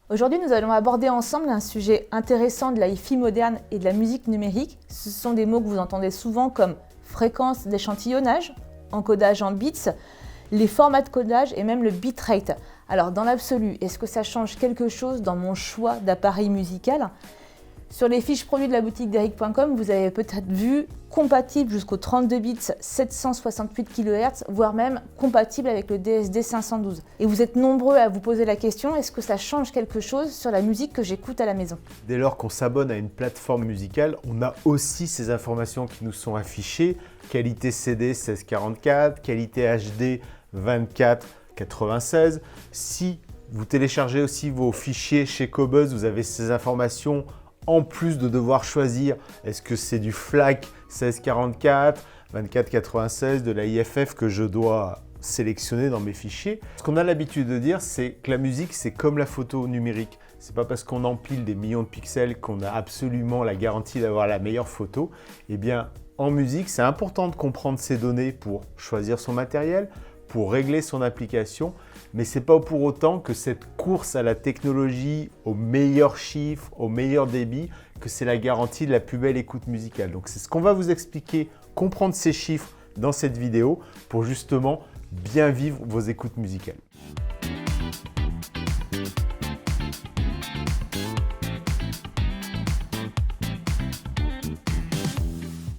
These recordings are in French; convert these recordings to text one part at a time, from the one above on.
Aujourd'hui, nous allons aborder ensemble un sujet intéressant de la hi-fi moderne et de la musique numérique. Ce sont des mots que vous entendez souvent comme fréquence d'échantillonnage, encodage en bits, les formats de codage et même le bitrate. Alors dans l'absolu, est-ce que ça change quelque chose dans mon choix d'appareil musical ? Sur les fiches produits de la boutique d'eric.com, vous avez peut-être vu compatible jusqu'au 32 bits 768 kHz, voire même compatible avec le DSD 512. Et vous êtes nombreux à vous poser la question, est-ce que ça change quelque chose sur la musique que j'écoute à la maison ? Dès lors qu'on s'abonne à une plateforme musicale, on a aussi ces informations qui nous sont affichées. Qualité CD 1644, qualité HD 2496. Si vous téléchargez aussi vos fichiers chez Qobuz, vous avez ces informations en plus de devoir choisir est-ce que c'est du FLAC 1644, 2496, de la IFF que je dois sélectionner dans mes fichiers. Ce qu'on a l'habitude de dire, c'est que la musique, c'est comme la photo numérique. C'est pas parce qu'on empile des millions de pixels qu'on a absolument la garantie d'avoir la meilleure photo. Eh bien, en musique, c'est important de comprendre ces données pour choisir son matériel, pour régler son application, mais ce n'est pas pour autant que cette course à la technologie, aux meilleurs chiffres, au meilleur débit, que c'est la garantie de la plus belle écoute musicale. Donc c'est ce qu'on va vous expliquer, comprendre ces chiffres dans cette vidéo pour justement bien vivre vos écoutes musicales.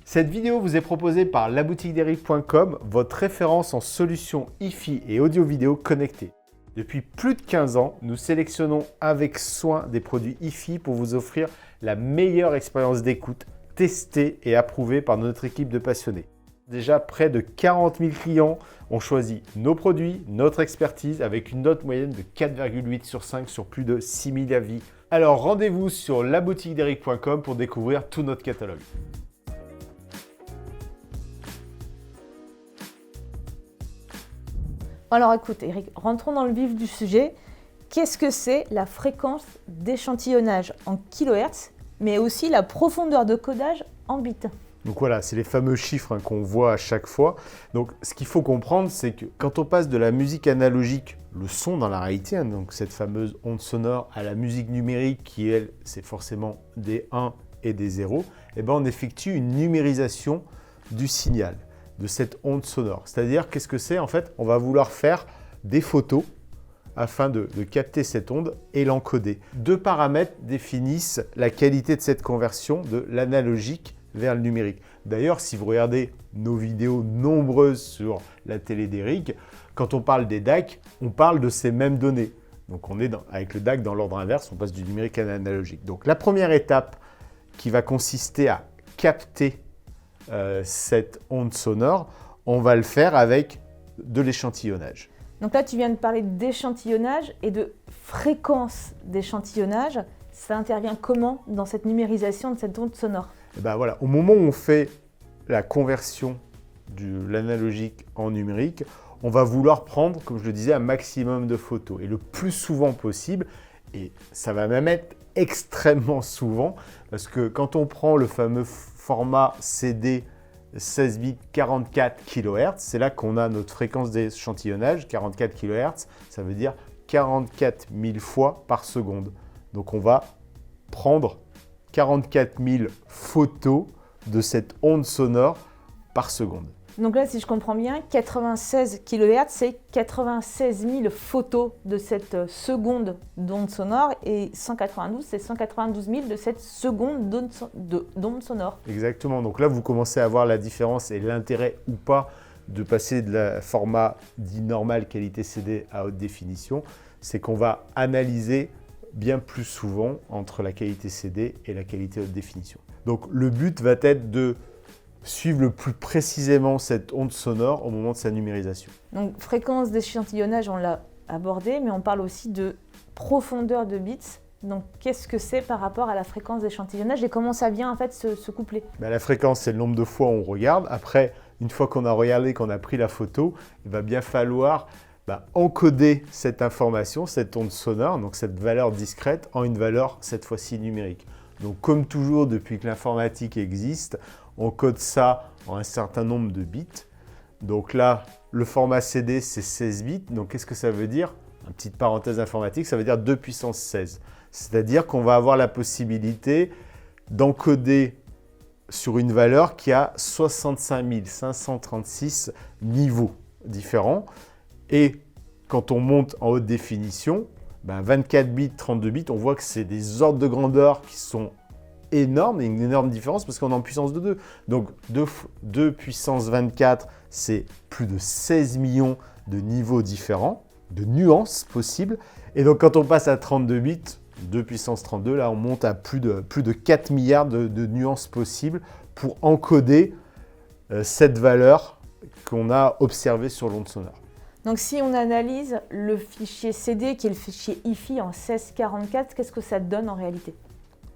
Cette vidéo vous est proposée par laboutiquederic.com, votre référence en solutions hi-fi et audio-vidéo connectées. Depuis plus de 15 ans, nous sélectionnons avec soin des produits hi-fi pour vous offrir la meilleure expérience d'écoute, testée et approuvée par notre équipe de passionnés. Déjà, près de 40 000 clients ont choisi nos produits, notre expertise, avec une note moyenne de 4,8 sur 5 sur plus de 6 000 avis. Alors rendez-vous sur laboutiquederic.com pour découvrir tout notre catalogue. Alors écoute Eric, rentrons dans le vif du sujet. Qu'est-ce que c'est la fréquence d'échantillonnage en kHz, mais aussi la profondeur de codage en bits ? Donc voilà, c'est les fameux chiffres qu'on voit à chaque fois. Donc ce qu'il faut comprendre, c'est que quand on passe de la musique analogique, le son dans la réalité, donc cette fameuse onde sonore, à la musique numérique qui, elle, c'est forcément des 1 et des 0, et ben on effectue une numérisation du signal, de cette onde sonore. C'est-à-dire, qu'est-ce que c'est ? En fait, on va vouloir faire des photos afin de capter cette onde et l'encoder. Deux paramètres définissent la qualité de cette conversion de l'analogique vers le numérique. D'ailleurs, si vous regardez nos vidéos nombreuses sur la télé d'Eric, quand on parle des DAC, on parle de ces mêmes données. Donc on est avec le DAC dans l'ordre inverse, on passe du numérique à l'analogique. Donc la première étape qui va consister à capter cette onde sonore, on va le faire avec de l'échantillonnage. Donc là, tu viens de parler d'échantillonnage et de fréquence d'échantillonnage. Ça intervient comment dans cette numérisation de cette onde sonore ? Et ben voilà, au moment où on fait la conversion de l'analogique en numérique, on va vouloir prendre, comme je le disais, un maximum de photos et le plus souvent possible. Et ça va même être extrêmement souvent parce que quand on prend le fameux format CD 16 bits 44 kHz, c'est là qu'on a notre fréquence d'échantillonnage, 44 kHz, ça veut dire 44 000 fois par seconde. Donc on va prendre 44 000 photos de cette onde sonore par seconde. Donc là, si je comprends bien, 96 kHz, c'est 96 000 photos de cette seconde d'onde sonore et 192, c'est 192 000 de cette seconde d'onde sonore. Exactement. Donc là, vous commencez à voir la différence et l'intérêt ou pas de passer de la format dit normal qualité CD à haute définition. C'est qu'on va analyser bien plus souvent entre la qualité CD et la qualité haute définition. Donc le but va être de suivre le plus précisément cette onde sonore au moment de sa numérisation. Donc fréquence d'échantillonnage, on l'a abordé, mais on parle aussi de profondeur de bits. Donc qu'est-ce que c'est par rapport à la fréquence d'échantillonnage et comment ça vient en fait se coupler ? La fréquence, c'est le nombre de fois où on regarde. Après, une fois qu'on a regardé, qu'on a pris la photo, il va bien falloir encoder cette information, cette onde sonore, donc cette valeur discrète, en une valeur cette fois-ci numérique. Donc comme toujours, depuis que l'informatique existe, on code ça en un certain nombre de bits. Donc là, le format CD, c'est 16 bits. Donc qu'est-ce que ça veut dire ? une petite parenthèse informatique, ça veut dire 2 puissance 16. C'est-à-dire qu'on va avoir la possibilité d'encoder sur une valeur qui a 65 536 niveaux différents. Et quand on monte en haute définition, 24 bits, 32 bits, on voit que c'est des ordres de grandeur qui sont énormes, et une énorme différence parce qu'on est en puissance de 2. Donc 2 puissance 24, c'est plus de 16 millions de niveaux différents, de nuances possibles. Et donc quand on passe à 32 bits, 2 puissance 32, là on monte à plus de 4 milliards de nuances possibles pour encoder cette valeur qu'on a observée sur l'onde sonore. Donc si on analyse le fichier CD qui est le fichier IFI en 1644, qu'est-ce que ça donne en réalité?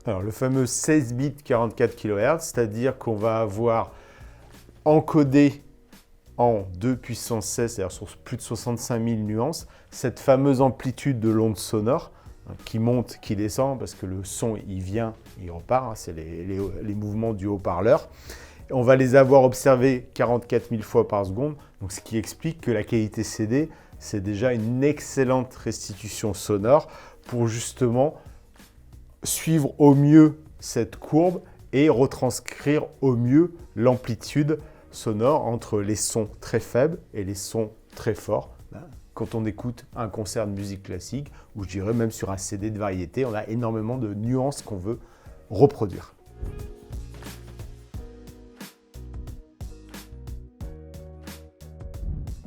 Alors le fameux 16 bits 44 kHz, c'est-à-dire qu'on va avoir encodé en 2 puissance 16, c'est-à-dire sur plus de 65 000 nuances, cette fameuse amplitude de l'onde sonore qui monte, qui descend, parce que le son, il vient, il repart, c'est les mouvements du haut-parleur. On va les avoir observés 44 000 fois par seconde, donc ce qui explique que la qualité CD, c'est déjà une excellente restitution sonore pour justement suivre au mieux cette courbe et retranscrire au mieux l'amplitude sonore entre les sons très faibles et les sons très forts. Quand on écoute un concert de musique classique, ou je dirais même sur un CD de variété, on a énormément de nuances qu'on veut reproduire.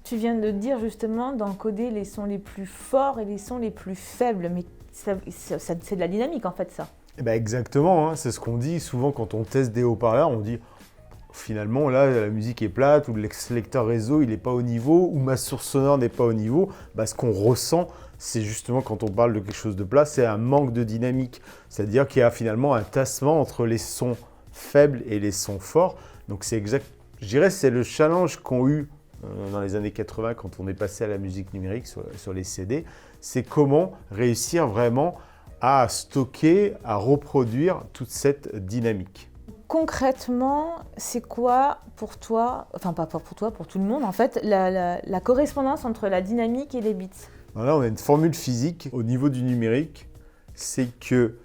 Tu viens de dire justement d'encoder les sons les plus forts et les sons les plus faibles, mais c'est de la dynamique en fait ça. Eh ben exactement, hein, c'est ce qu'on dit souvent quand on teste des haut-parleurs, on dit finalement là la musique est plate ou le sélecteur réseau il n'est pas au niveau ou ma source sonore n'est pas au niveau. Ce qu'on ressent c'est justement quand on parle de quelque chose de plat, c'est un manque de dynamique, c'est-à-dire qu'il y a finalement un tassement entre les sons faibles et les sons forts. Donc c'est exact, je dirais c'est le challenge qu'ont eu dans les années 80 quand on est passé à la musique numérique sur les CD, c'est comment réussir vraiment à stocker, à reproduire toute cette dynamique. Concrètement, c'est quoi pour toi, enfin pas pour toi, pour tout le monde en fait, la correspondance entre la dynamique et les bits? Là, on a une formule physique au niveau du numérique, c'est que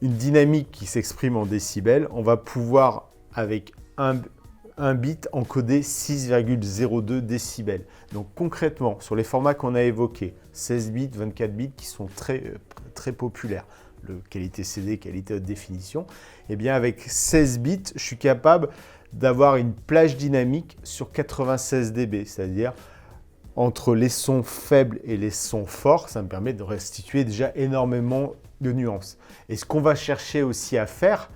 une dynamique qui s'exprime en décibels, on va pouvoir avec un bit encoder 6,02 décibels. Donc concrètement, sur les formats qu'on a évoqués, 16 bits, 24 bits qui sont très populaires, qualité CD, qualité haute définition, et bien avec 16 bits, je suis capable d'avoir une plage dynamique sur 96 dB, c'est-à-dire entre les sons faibles et les sons forts, ça me permet de restituer déjà énormément de nuances. Et ce qu'on va chercher aussi à faire,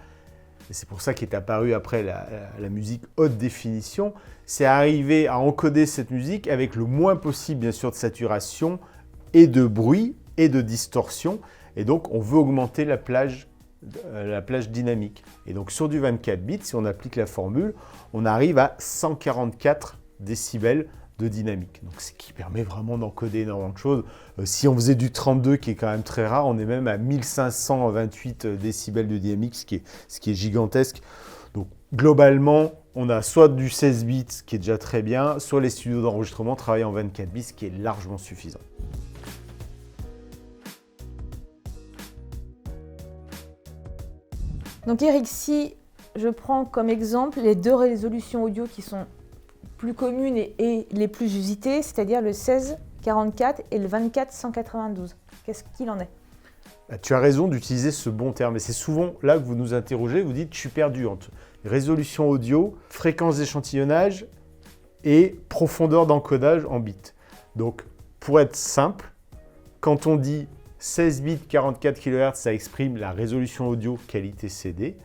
et c'est pour ça qu'est apparue après la musique haute définition, c'est arriver à encoder cette musique avec le moins possible bien sûr de saturation et de bruit et de distorsion. Et donc on veut augmenter la plage dynamique. Et donc sur du 24 bits, si on applique la formule, on arrive à 144 décibels de dynamique. Donc ce qui permet vraiment d'encoder énormément de choses. Si on faisait du 32 qui est quand même très rare, on est même à 1528 décibels de dynamique, ce qui est gigantesque. Donc globalement, on a soit du 16 bits qui est déjà très bien, soit les studios d'enregistrement travaillent en 24 bits qui est largement suffisant. Donc Eric, si je prends comme exemple les deux résolutions audio qui sont plus communes et les plus usitées, c'est-à-dire le 1644 et le 24-192. Qu'est-ce qu'il en est? Tu as raison d'utiliser ce bon terme. Et c'est souvent là que vous nous interrogez, vous dites « je suis perdu entre résolution audio, fréquence d'échantillonnage et profondeur d'encodage en bits ». Donc, pour être simple, quand on dit 16 bits 44 kHz, ça exprime la résolution audio qualité CD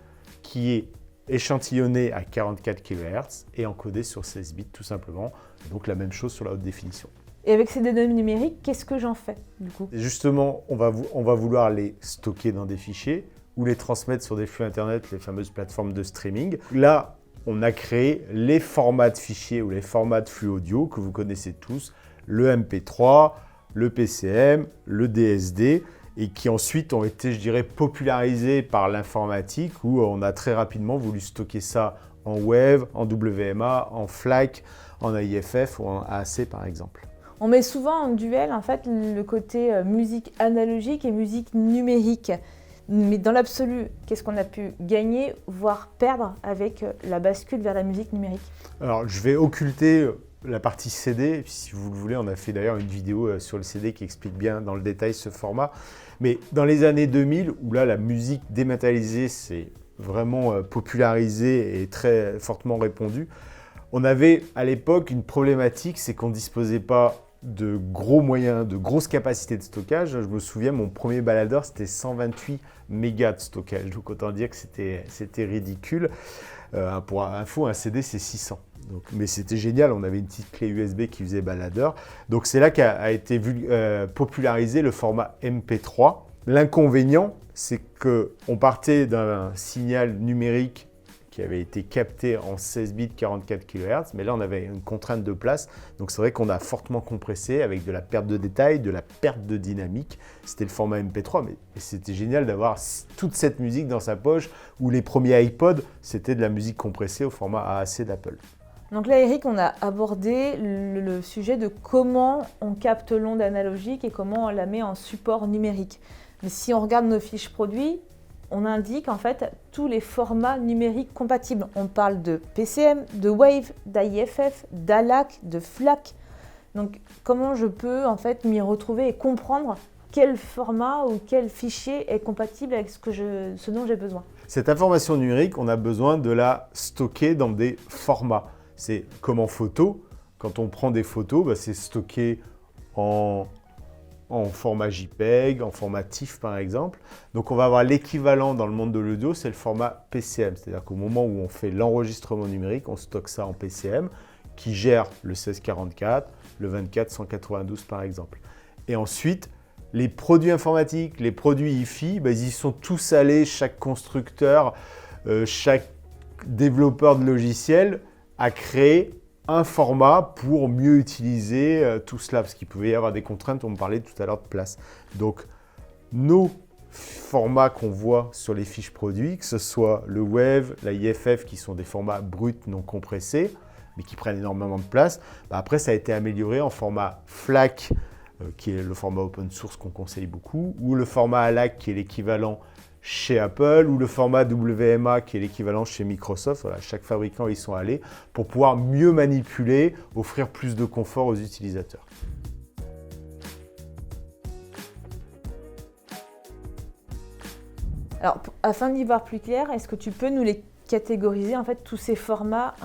qui est échantillonné à 44 kHz et encodé sur 16 bits tout simplement. Donc la même chose sur la haute définition. Et avec ces données numériques, qu'est-ce que j'en fais du coup? Et justement, on va vouloir les stocker dans des fichiers ou les transmettre sur des flux internet, les fameuses plateformes de streaming. Là, on a créé les formats de fichiers ou les formats de flux audio que vous connaissez tous, le MP3, le PCM, le DSD, et qui ensuite ont été, je dirais, popularisés par l'informatique où on a très rapidement voulu stocker ça en WAV, en WMA, en FLAC, en AIFF ou en AAC par exemple. On met souvent en duel en fait le côté musique analogique et musique numérique. Mais dans l'absolu, qu'est-ce qu'on a pu gagner, voire perdre avec la bascule vers la musique numérique? Alors, je vais occulter la partie CD. Si vous le voulez, on a fait d'ailleurs une vidéo sur le CD qui explique bien dans le détail ce format. Mais dans les années 2000, où là, la musique dématérialisée s'est vraiment popularisée et très fortement répandue, on avait à l'époque une problématique, c'est qu'on ne disposait pas de gros moyens, de grosses capacités de stockage. Je me souviens, mon premier baladeur, c'était 128 mégas de stockage. Donc autant dire que c'était ridicule. Pour info, un CD, c'est 600. Donc, mais c'était génial, on avait une petite clé USB qui faisait baladeur. Donc c'est là qu'a été popularisé le format MP3. L'inconvénient, c'est qu'on partait d'un signal numérique qui avait été capté en 16 bits 44 kHz, mais là on avait une contrainte de place, donc c'est vrai qu'on a fortement compressé avec de la perte de détail, de la perte de dynamique. C'était le format MP3, mais c'était génial d'avoir toute cette musique dans sa poche, où les premiers iPods, c'était de la musique compressée au format AAC d'Apple. Donc là, Eric, on a abordé le sujet de comment on capte l'onde analogique et comment on la met en support numérique. Mais si on regarde nos fiches produits, on indique en fait tous les formats numériques compatibles. On parle de PCM, de Wave, d'AIFF, d'ALAC, de FLAC. Donc comment je peux en fait m'y retrouver et comprendre quel format ou quel fichier est compatible avec ce dont j'ai besoin? Cette information numérique, on a besoin de la stocker dans des formats. C'est comme en photo. Quand on prend des photos, c'est stocké en format JPEG, en format TIFF par exemple. Donc on va avoir l'équivalent dans le monde de l'audio, c'est le format PCM. C'est-à-dire qu'au moment où on fait l'enregistrement numérique, on stocke ça en PCM qui gère le 1644, le 24-192 par exemple. Et ensuite, les produits informatiques, les produits hi-fi, ils y sont tous allés, chaque constructeur, chaque développeur de logiciels a créé un format pour mieux utiliser tout cela, parce qu'il pouvait y avoir des contraintes, on me parlait tout à l'heure de place. Donc, nos formats qu'on voit sur les fiches produits, que ce soit le Wave, la IFF, qui sont des formats bruts non compressés, mais qui prennent énormément de place, après ça a été amélioré en format FLAC, qui est le format open source qu'on conseille beaucoup, ou le format ALAC, qui est l'équivalent chez Apple, ou le format WMA qui est l'équivalent chez Microsoft. Voilà, chaque fabricant y sont allés pour pouvoir mieux manipuler, offrir plus de confort aux utilisateurs. Alors, afin d'y voir plus clair, est-ce que tu peux nous les catégoriser, en fait, tous ces formats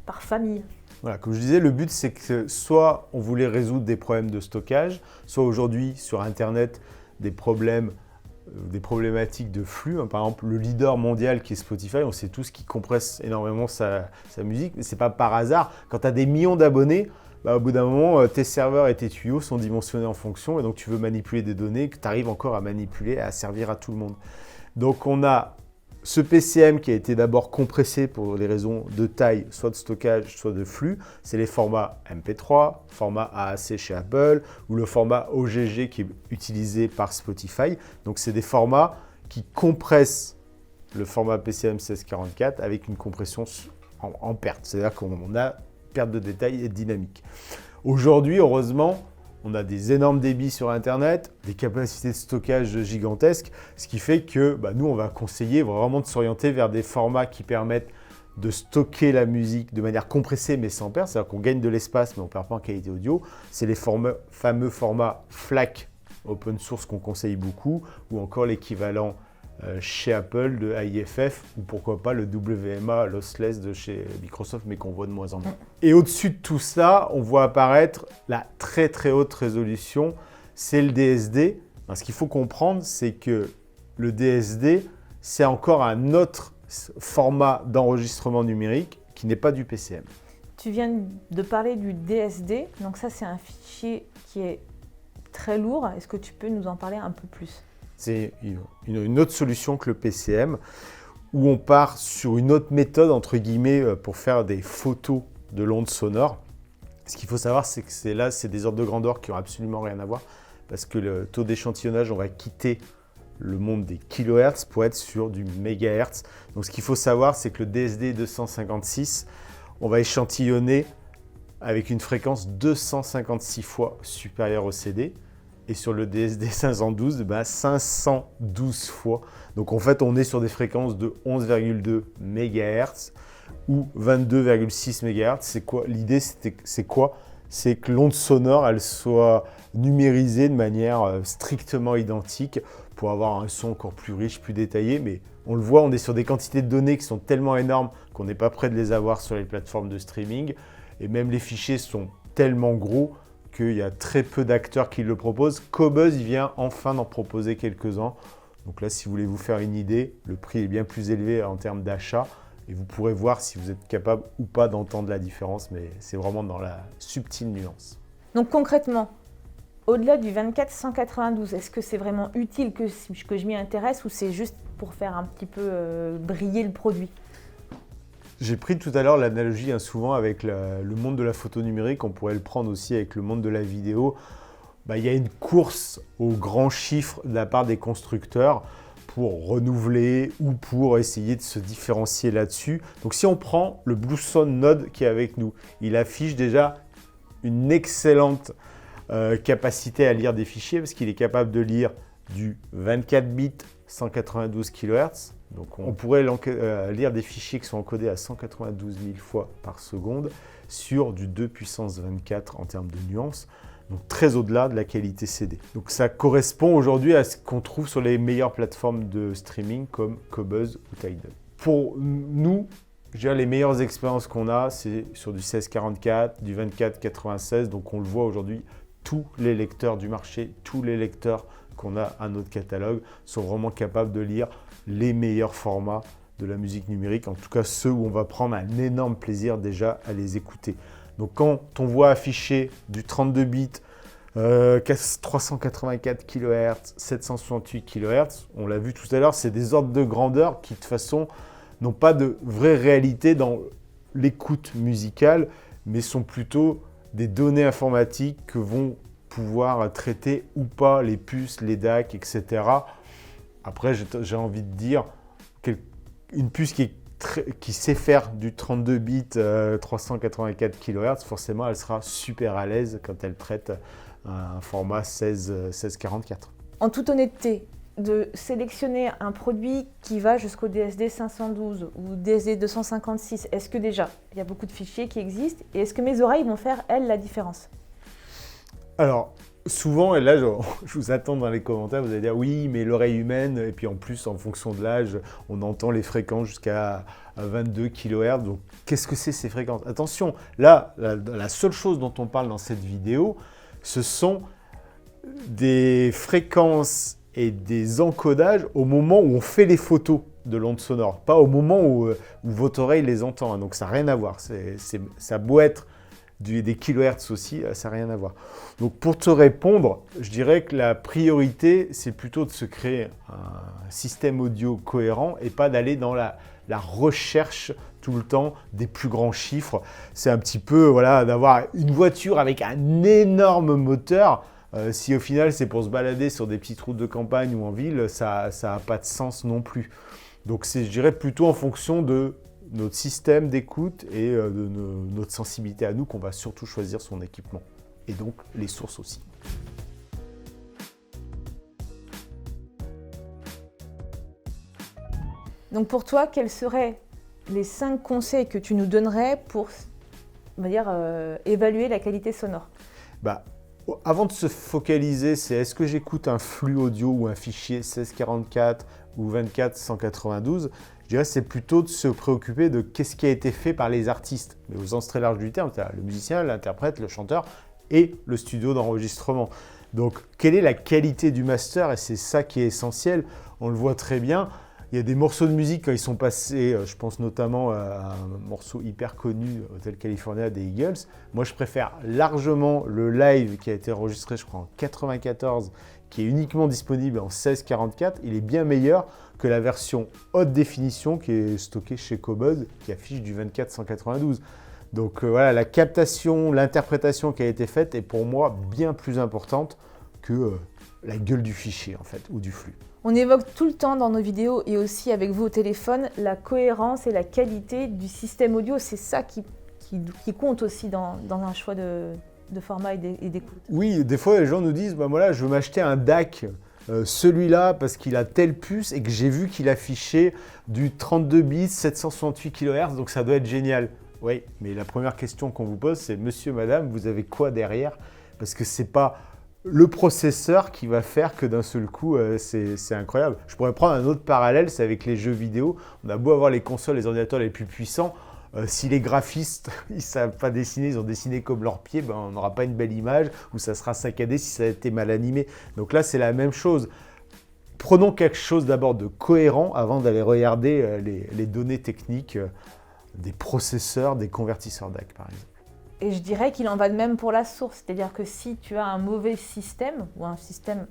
par famille? Voilà, comme je disais, le but c'est que soit on voulait résoudre des problèmes de stockage, soit aujourd'hui sur Internet des problématiques de flux. Par exemple, le leader mondial qui est Spotify, on sait tous qu'il compresse énormément sa musique, mais ce n'est pas par hasard. Quand tu as des millions d'abonnés, au bout d'un moment, tes serveurs et tes tuyaux sont dimensionnés en fonction, et donc tu veux manipuler des données que tu arrives encore à manipuler, à servir à tout le monde. Donc on a ce PCM qui a été d'abord compressé pour des raisons de taille, soit de stockage, soit de flux. C'est les formats MP3, format AAC chez Apple, ou le format OGG qui est utilisé par Spotify. Donc c'est des formats qui compressent le format PCM 1644 avec une compression en perte. C'est-à-dire qu'on a perte de détail et de dynamique. Aujourd'hui, heureusement, on a des énormes débits sur Internet, des capacités de stockage gigantesques, ce qui fait que nous, on va conseiller vraiment de s'orienter vers des formats qui permettent de stocker la musique de manière compressée mais sans perte, c'est-à-dire qu'on gagne de l'espace mais on ne perd pas en qualité audio. C'est les fameux formats FLAC open source qu'on conseille beaucoup, ou encore l'équivalent chez Apple de AIFF, ou pourquoi pas le WMA lossless de chez Microsoft, mais qu'on voit de moins en moins. Et au-dessus de tout ça, on voit apparaître la très très haute résolution, c'est le DSD. Ce qu'il faut comprendre, c'est que le DSD, c'est encore un autre format d'enregistrement numérique qui n'est pas du PCM. Tu viens de parler du DSD, donc ça c'est un fichier qui est très lourd. Est-ce que tu peux nous en parler un peu plus ? C'est une autre solution que le PCM, où on part sur une autre méthode, entre guillemets, pour faire des photos de l'onde sonore. Ce qu'il faut savoir, c'est que c'est des ordres de grandeur qui n'ont absolument rien à voir, parce que le taux d'échantillonnage, on va quitter le monde des kilohertz pour être sur du mégahertz. Donc ce qu'il faut savoir, c'est que le DSD 256, on va échantillonner avec une fréquence 256 fois supérieure au CD. Et sur le DSD 512, 512 fois. Donc en fait, on est sur des fréquences de 11,2 MHz ou 22,6 MHz. C'est quoi? L'idée, c'est quoi? C'est que l'onde sonore, elle soit numérisée de manière strictement identique pour avoir un son encore plus riche, plus détaillé. Mais on le voit, on est sur des quantités de données qui sont tellement énormes qu'on n'est pas prêt de les avoir sur les plateformes de streaming. Et même les fichiers sont tellement gros qu'il y a très peu d'acteurs qui le proposent. Qobuz, il vient enfin d'en proposer quelques-uns. Donc là, si vous voulez vous faire une idée, le prix est bien plus élevé en termes d'achat. Et vous pourrez voir si vous êtes capable ou pas d'entendre la différence, mais c'est vraiment dans la subtile nuance. Donc concrètement, au-delà du 24-192, est-ce que c'est vraiment utile que je m'y intéresse ou c'est juste pour faire un petit peu briller le produit? J'ai pris tout à l'heure l'analogie souvent avec le monde de la photo numérique, on pourrait le prendre aussi avec le monde de la vidéo. Il y a une course aux grands chiffres de la part des constructeurs pour renouveler ou pour essayer de se différencier là-dessus. Donc si on prend le Bluesound Node qui est avec nous, il affiche déjà une excellente capacité à lire des fichiers parce qu'il est capable de lire du 24 bits 192 kHz. Donc on pourrait lire des fichiers qui sont encodés à 192 000 fois par seconde sur du 2 puissance 24 en termes de nuances, donc très au-delà de la qualité CD. Donc ça correspond aujourd'hui à ce qu'on trouve sur les meilleures plateformes de streaming comme Qobuz ou Tidal. Pour nous, je dirais les meilleures expériences qu'on a, c'est sur du 1644, du 2496, donc on le voit aujourd'hui, tous les lecteurs du marché, tous les lecteurs qu'on a à notre catalogue sont vraiment capables de lire les meilleurs formats de la musique numérique, en tout cas ceux où on va prendre un énorme plaisir déjà à les écouter. Donc quand on voit afficher du 32 bits, 384 kHz, 768 kHz, on l'a vu tout à l'heure, c'est des ordres de grandeur qui de toute façon n'ont pas de vraie réalité dans l'écoute musicale, mais sont plutôt des données informatiques que vont pouvoir traiter ou pas les puces, les DAC, etc. Après, j'ai envie de dire qu'une puce qui sait faire du 32 bits 384 kHz, forcément, elle sera super à l'aise quand elle traite un format 1644. En toute honnêteté, de sélectionner un produit qui va jusqu'au DSD 512 ou DSD 256, est-ce que déjà, il y a beaucoup de fichiers qui existent et est-ce que mes oreilles vont faire, elles, la différence? Alors, souvent, et là je vous attends dans les commentaires, vous allez dire oui, mais l'oreille humaine, et puis en plus, en fonction de l'âge, on entend les fréquences jusqu'à 22 kHz. Donc, qu'est-ce que c'est ces fréquences? Attention, là, la seule chose dont on parle dans cette vidéo, ce sont des fréquences et des encodages au moment où on fait les photos de l'onde sonore, pas au moment où votre oreille les entend. Donc, ça n'a rien à voir. Ça a beau être des kilohertz aussi, ça n'a rien à voir. Donc pour te répondre, je dirais que la priorité, c'est plutôt de se créer un système audio cohérent et pas d'aller dans la recherche tout le temps des plus grands chiffres. C'est un petit peu d'avoir une voiture avec un énorme moteur. Si au final c'est pour se balader sur des petites routes de campagne ou en ville, ça n'a pas de sens non plus. Donc c'est, je dirais, plutôt en fonction de notre système d'écoute et de notre sensibilité à nous qu'on va surtout choisir son équipement. Et donc les sources aussi. Donc pour toi, quels seraient les 5 conseils que tu nous donnerais pour, on va dire, évaluer la qualité sonore? Avant de se focaliser, c'est est-ce que j'écoute un flux audio ou un fichier 1644 ou 24-192, je dirais c'est plutôt de se préoccuper de qu'est-ce qui a été fait par les artistes, mais au sens très large du terme, c'est le musicien, l'interprète, le chanteur et le studio d'enregistrement. Donc, quelle est la qualité du master? Et c'est ça qui est essentiel, on le voit très bien. Il y a des morceaux de musique, quand ils sont passés, je pense notamment à un morceau hyper connu, Hotel California des Eagles. Moi, je préfère largement le live qui a été enregistré, je crois, en 94, qui est uniquement disponible en 1644. Il est bien meilleur que la version haute définition qui est stockée chez Qobuz, qui affiche du 24-192. Donc la captation, l'interprétation qui a été faite est pour moi bien plus importante que la gueule du fichier, en fait, ou du flux. On évoque tout le temps dans nos vidéos et aussi avec vous au téléphone la cohérence et la qualité du système audio. C'est ça qui qui compte aussi dans un choix de format et d'écoute. Oui, des fois les gens nous disent, voilà, je veux m'acheter un DAC, celui-là parce qu'il a telle puce et que j'ai vu qu'il affichait du 32 bits, 768 kHz, donc ça doit être génial. Oui, mais la première question qu'on vous pose, c'est monsieur, madame, vous avez quoi derrière? Parce que c'est pas le processeur qui va faire que d'un seul coup, c'est incroyable. Je pourrais prendre un autre parallèle, c'est avec les jeux vidéo. On a beau avoir les consoles, les ordinateurs les plus puissants, si les graphistes ils ne savent pas dessiner, ils ont dessiné comme leurs pieds, on n'aura pas une belle image ou ça sera saccadé si ça a été mal animé. Donc là, c'est la même chose. Prenons quelque chose d'abord de cohérent avant d'aller regarder les données techniques des processeurs, des convertisseurs DAC par exemple. Et je dirais qu'il en va de même pour la source, c'est-à-dire que si tu as un mauvais système ou un système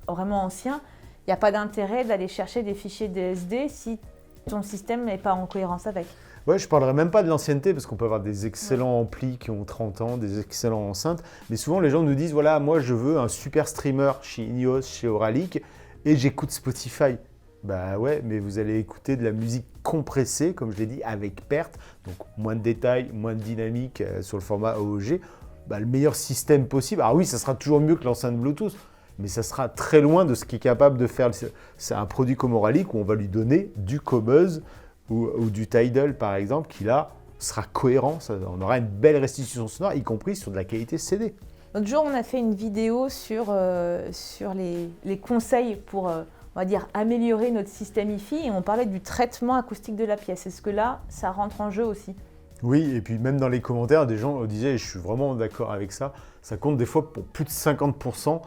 vraiment ancien, il n'y a pas d'intérêt d'aller chercher des fichiers DSD si ton système n'est pas en cohérence avec. Ouais, je ne parlerai même pas de l'ancienneté parce qu'on peut avoir des excellents amplis qui ont 30 ans, des excellents enceintes, mais souvent les gens nous disent voilà, moi je veux un super streamer chez Ineos, chez Auralic et j'écoute Spotify. Bah ouais, mais vous allez écouter de la musique compressée, comme je l'ai dit, avec perte, donc moins de détails, moins de dynamique sur le format AOG. Le meilleur système possible. Alors oui, ça sera toujours mieux que l'enceinte Bluetooth, mais ça sera très loin de ce qu'est capable de faire. C'est un produit comme Auralic où on va lui donner du Qobuz ou du Tidal par exemple, qui là sera cohérent. On aura une belle restitution sonore, y compris sur de la qualité CD. L'autre jour, on a fait une vidéo sur les conseils pour, on va dire, améliorer notre système hi-fi et on parlait du traitement acoustique de la pièce. Est-ce que là, ça rentre en jeu aussi ? Oui, et puis même dans les commentaires, des gens disaient, et je suis vraiment d'accord avec ça, ça compte des fois pour plus de 50%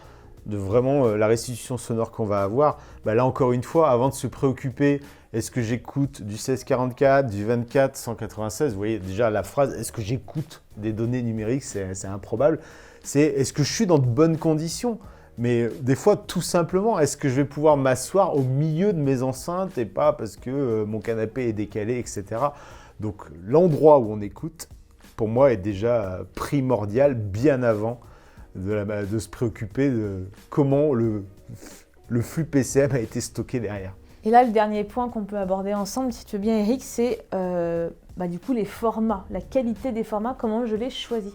de vraiment la restitution sonore qu'on va avoir. Là encore une fois, avant de se préoccuper, est-ce que j'écoute du 1644, du 24, 196, vous voyez déjà la phrase, est-ce que j'écoute des données numériques, c'est improbable. C'est est-ce que je suis dans de bonnes conditions ? Mais des fois, tout simplement, est-ce que je vais pouvoir m'asseoir au milieu de mes enceintes et pas parce que mon canapé est décalé, etc. Donc l'endroit où on écoute, pour moi, est déjà primordial bien avant de se préoccuper de comment le flux PCM a été stocké derrière. Et là, le dernier point qu'on peut aborder ensemble, si tu veux bien Eric, c'est du coup les formats, la qualité des formats, comment je les choisis.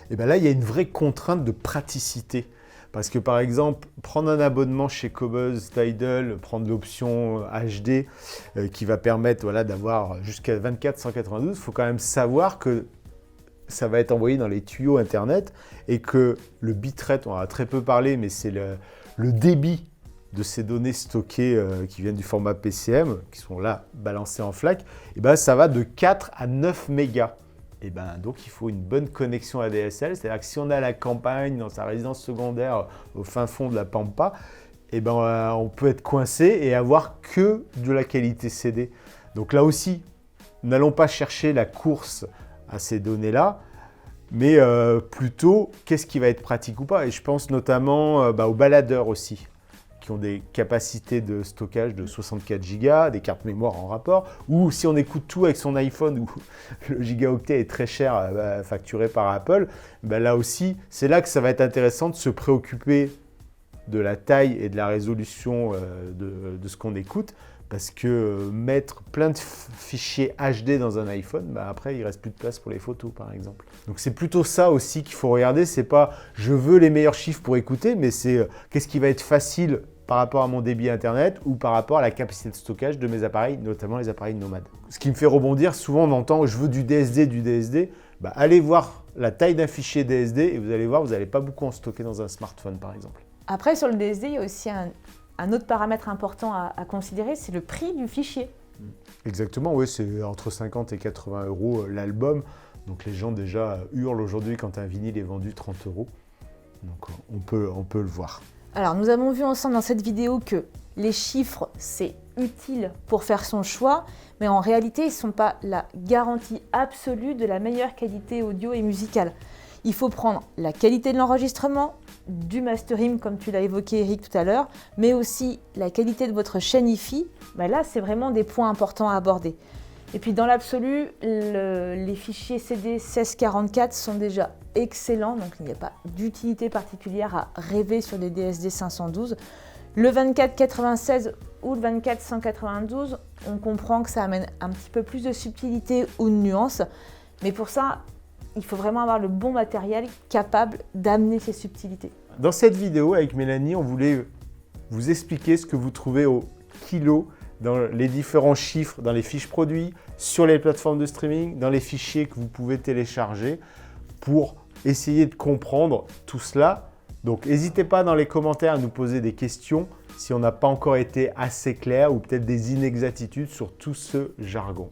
Et bien là, il y a une vraie contrainte de praticité. Parce que par exemple, prendre un abonnement chez Qobuz, Tidal, prendre l'option HD qui va permettre d'avoir jusqu'à 24/192, il faut quand même savoir que ça va être envoyé dans les tuyaux Internet et que le bitrate, on en a très peu parlé, mais c'est le débit de ces données stockées qui viennent du format PCM, qui sont là balancées en FLAC, et ça va de 4 à 9 mégas. Et donc il faut une bonne connexion ADSL, c'est-à-dire que si on est à la campagne, dans sa résidence secondaire, au fin fond de la Pampa, on peut être coincé et avoir que de la qualité CD. Donc là aussi, n'allons pas chercher la course à ces données-là, mais plutôt qu'est-ce qui va être pratique ou pas. Et je pense notamment aux baladeurs aussi, qui ont des capacités de stockage de 64 Go, des cartes mémoire en rapport, ou si on écoute tout avec son iPhone, où le gigaoctet est très cher facturé par Apple, là aussi, c'est là que ça va être intéressant de se préoccuper de la taille et de la résolution de ce qu'on écoute, parce que mettre plein de fichiers HD dans un iPhone, après il ne reste plus de place pour les photos par exemple. Donc c'est plutôt ça aussi qu'il faut regarder, c'est pas je veux les meilleurs chiffres pour écouter, mais c'est qu'est-ce qui va être facile par rapport à mon débit internet ou par rapport à la capacité de stockage de mes appareils, notamment les appareils nomades. Ce qui me fait rebondir, souvent on entend je veux du DSD, allez voir la taille d'un fichier DSD et vous allez voir, vous n'allez pas beaucoup en stocker dans un smartphone par exemple. Après sur le DSD, il y a aussi un autre paramètre important à considérer, c'est le prix du fichier. Exactement, oui, c'est entre 50 et 80 € l'album. Donc les gens déjà hurlent aujourd'hui quand un vinyle est vendu 30 €. Donc on peut le voir. Alors nous avons vu ensemble dans cette vidéo que les chiffres, c'est utile pour faire son choix, mais en réalité, ils ne sont pas la garantie absolue de la meilleure qualité audio et musicale. Il faut prendre la qualité de l'enregistrement, du mastering comme tu l'as évoqué Eric tout à l'heure, mais aussi la qualité de votre chaîne hi-fi. Là, c'est vraiment des points importants à aborder. Et puis dans l'absolu, les fichiers CD 1644 sont déjà excellents, donc il n'y a pas d'utilité particulière à rêver sur des DSD 512. Le 2496 ou le 24192, on comprend que ça amène un petit peu plus de subtilité ou de nuance, Mais pour ça, il faut vraiment avoir le bon matériel capable d'amener ces subtilités. Dans cette vidéo, avec Mélanie, on voulait vous expliquer ce que vous trouvez au kilo dans les différents chiffres, dans les fiches produits, sur les plateformes de streaming, dans les fichiers que vous pouvez télécharger pour essayer de comprendre tout cela. Donc n'hésitez pas dans les commentaires à nous poser des questions si on n'a pas encore été assez clair ou peut-être des inexactitudes sur tout ce jargon.